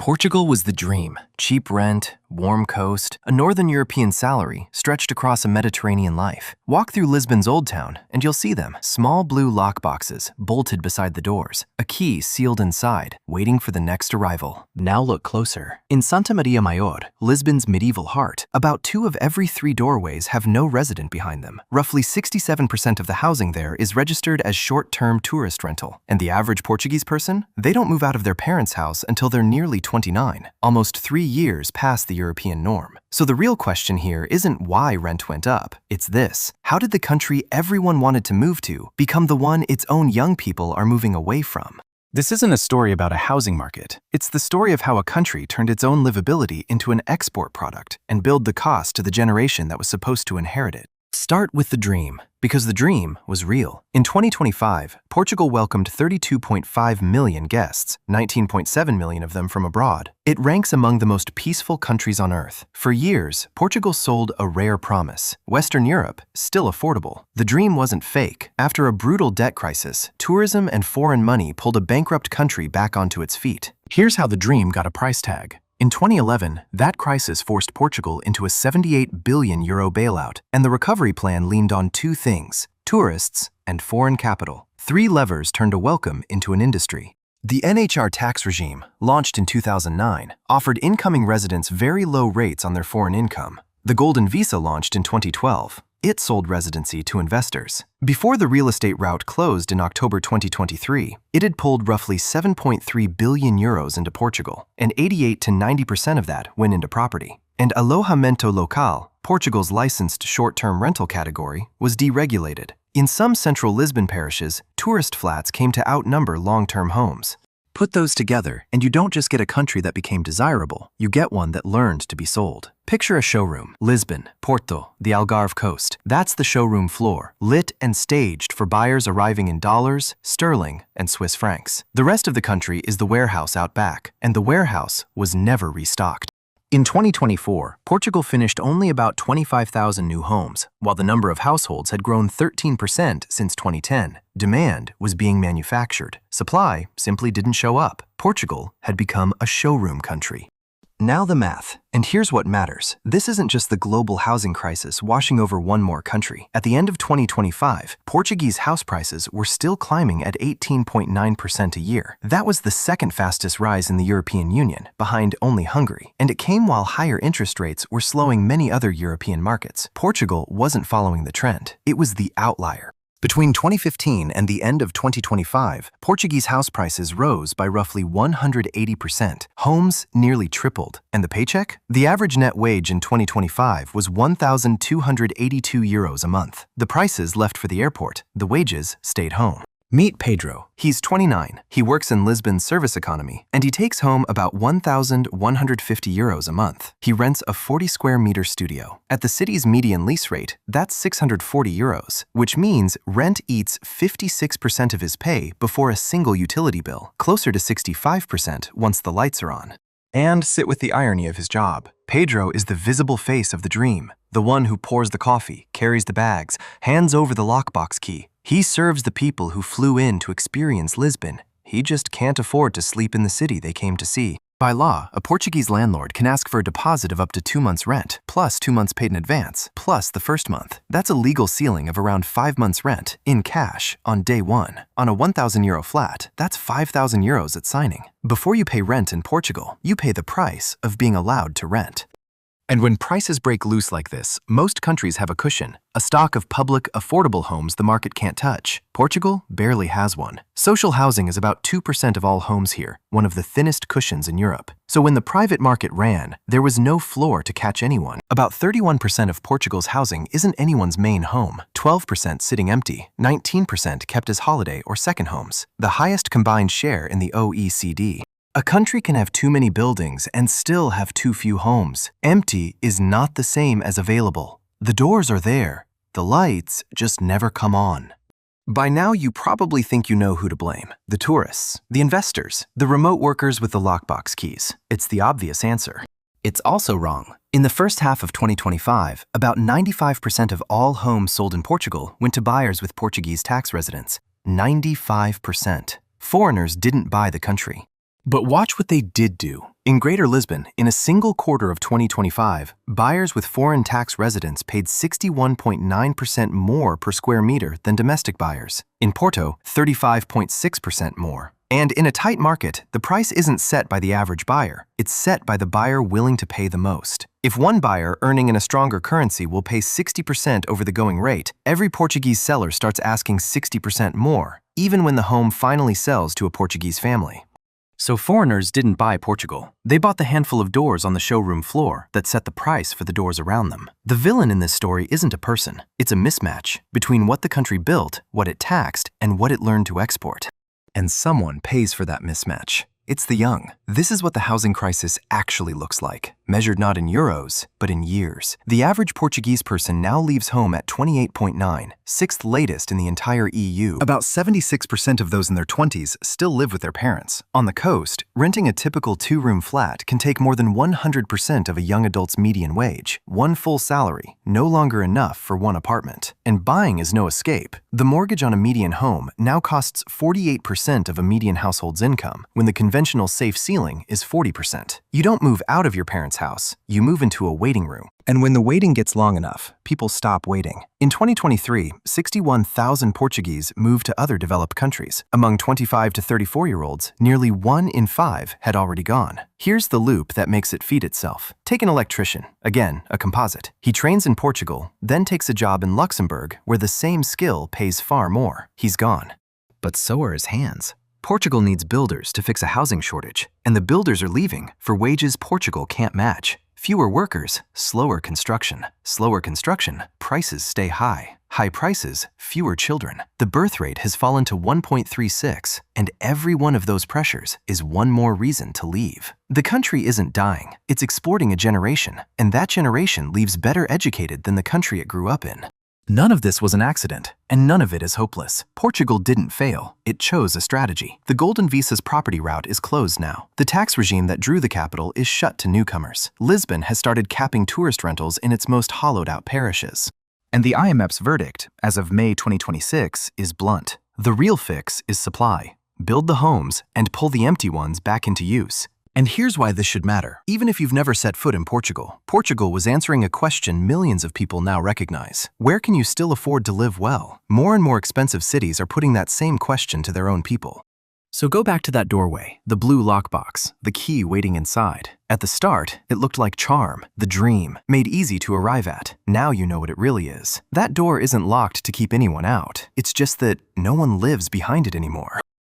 Portugal was the dream. Cheap rent, warm coast, a northern European salary stretched across a Mediterranean life. Walk through Lisbon's Old Town and you'll see them. Small blue lockboxes bolted beside the doors, a key sealed inside, waiting for the next arrival. Now look closer. In Santa Maria Maior, Lisbon's medieval heart, about 2 of every 3 doorways have no resident behind them. Roughly 67% of the housing there is registered as short-term tourist rental. And the average Portuguese person? They don't move out of their parents' house until they're nearly 29, almost 3 years past the European norm. So the real question here isn't why rent went up, it's this: how did the country everyone wanted to move to become the one its own young people are moving away from? This isn't a story about a housing market. It's the story of how a country turned its own livability into an export product and billed the cost to the generation that was supposed to inherit it. Start with the dream, because the dream was real. In 2025, Portugal welcomed 32.5 million guests, 19.7 million of them from abroad. It ranks among the most peaceful countries on earth. For years, Portugal sold a rare promise: Western Europe, still affordable. The dream wasn't fake. After a brutal debt crisis, tourism and foreign money pulled a bankrupt country back onto its feet. Here's how the dream got a price tag. In 2011, that crisis forced Portugal into a €78 billion bailout, and the recovery plan leaned on 2 things: tourists and foreign capital. 3 levers turned a welcome into an industry. The NHR tax regime, launched in 2009, offered incoming residents very low rates on their foreign income. The Golden Visa launched in 2012. It sold residency to investors. Before the real estate route closed in October 2023, it had pulled roughly €7.3 billion into Portugal, and 88 to 90% of that went into property. And alojamento local, Portugal's licensed short-term rental category, was deregulated. In some central Lisbon parishes, tourist flats came to outnumber long-term homes. Put those together, and you don't just get a country that became desirable, you get one that learned to be sold. Picture a showroom: Lisbon, Porto, the Algarve coast. That's the showroom floor, lit and staged for buyers arriving in dollars, sterling, and Swiss francs. The rest of the country is the warehouse out back, and the warehouse was never restocked. In 2024, Portugal finished only about 25,000 new homes, while the number of households had grown 13% since 2010. Demand was being manufactured. Supply simply didn't show up. Portugal had become a showroom country. Now the math. And here's what matters. This isn't just the global housing crisis washing over one more country. At the end of 2025, Portuguese house prices were still climbing at 18.9% a year. That was the second fastest rise in the European Union, behind only Hungary. And it came while higher interest rates were slowing many other European markets. Portugal wasn't following the trend. It was the outlier. Between 2015 and the end of 2025, Portuguese house prices rose by roughly 180%. Homes nearly tripled. And the paycheck? The average net wage in 2025 was €1,282 a month. The prices left for the airport. The wages stayed home. Meet Pedro. He's 29. He works in Lisbon's service economy, and he takes home about €1,150 a month. He rents a 40-square-meter studio. At the city's median lease rate, that's €640, which means rent eats 56% of his pay before a single utility bill, closer to 65% once the lights are on. And sit with the irony of his job. Pedro is the visible face of the dream, the one who pours the coffee, carries the bags, hands over the lockbox key. He serves the people who flew in to experience Lisbon. He just can't afford to sleep in the city they came to see. By law, a Portuguese landlord can ask for a deposit of up to 2 months' rent, plus 2 months paid in advance, plus the first month. That's a legal ceiling of around 5 months' rent, in cash, on day 1. On a €1,000 flat, that's €5,000 at signing. Before you pay rent in Portugal, you pay the price of being allowed to rent. And when prices break loose like this, most countries have a cushion, a stock of public, affordable homes the market can't touch. Portugal barely has one. Social housing is about 2% of all homes here, one of the thinnest cushions in Europe. So when the private market ran, there was no floor to catch anyone. About 31% of Portugal's housing isn't anyone's main home, 12% sitting empty, 19% kept as holiday or second homes, the highest combined share in the OECD. A country can have too many buildings and still have too few homes. Empty is not the same as available. The doors are there. The lights just never come on. By now, you probably think you know who to blame. The tourists, the investors, the remote workers with the lockbox keys. It's the obvious answer. It's also wrong. In the first half of 2025, about 95% of all homes sold in Portugal went to buyers with Portuguese tax residence. 95%. Foreigners didn't buy the country. But watch what they did do. In Greater Lisbon, in a single quarter of 2025, buyers with foreign tax residence paid 61.9% more per square meter than domestic buyers. In Porto, 35.6% more. And in a tight market, the price isn't set by the average buyer. It's set by the buyer willing to pay the most. If one buyer earning in a stronger currency will pay 60% over the going rate, every Portuguese seller starts asking 60% more, even when the home finally sells to a Portuguese family. So foreigners didn't buy Portugal. They bought the handful of doors on the showroom floor that set the price for the doors around them. The villain in this story isn't a person. It's a mismatch between what the country built, what it taxed, and what it learned to export. And someone pays for that mismatch. It's the young. This is what the housing crisis actually looks like, measured not in euros, but in years. The average Portuguese person now leaves home at 28.9, sixth latest in the entire EU. About 76% of those in their 20s still live with their parents. On the coast, renting a typical two-room flat can take more than 100% of a young adult's median wage. One full salary, no longer enough for one apartment. And buying is no escape. The mortgage on a median home now costs 48% of a median household's income, when the conventional safe ceiling is 40%. You don't move out of your parents' house, you move into a waiting room. And when the waiting gets long enough, people stop waiting. In 2023, 61,000 Portuguese moved to other developed countries. Among 25 to 34-year-olds, nearly 1 in 5 had already gone. Here's the loop that makes it feed itself. Take an electrician, again, a composite. He trains in Portugal, then takes a job in Luxembourg where the same skill pays far more. He's gone. But so are his hands. Portugal needs builders to fix a housing shortage, and the builders are leaving for wages Portugal can't match. Fewer workers, slower construction. Slower construction, prices stay high. High prices, fewer children. The birth rate has fallen to 1.36, and every one of those pressures is one more reason to leave. The country isn't dying, it's exporting a generation, and that generation leaves better educated than the country it grew up in. None of this was an accident, and none of it is hopeless. Portugal didn't fail. It chose a strategy. The Golden Visa's property route is closed now. The tax regime that drew the capital is shut to newcomers. Lisbon has started capping tourist rentals in its most hollowed-out parishes. And the IMF's verdict, as of May 2026, is blunt. The real fix is supply. Build the homes and pull the empty ones back into use. And here's why this should matter. Even if you've never set foot in Portugal, Portugal was answering a question millions of people now recognize. Where can you still afford to live well? More and more expensive cities are putting that same question to their own people. So go back to that doorway, the blue lockbox, the key waiting inside. At the start, it looked like charm, the dream, made easy to arrive at. Now you know what it really is. That door isn't locked to keep anyone out. It's just that no one lives behind it anymore.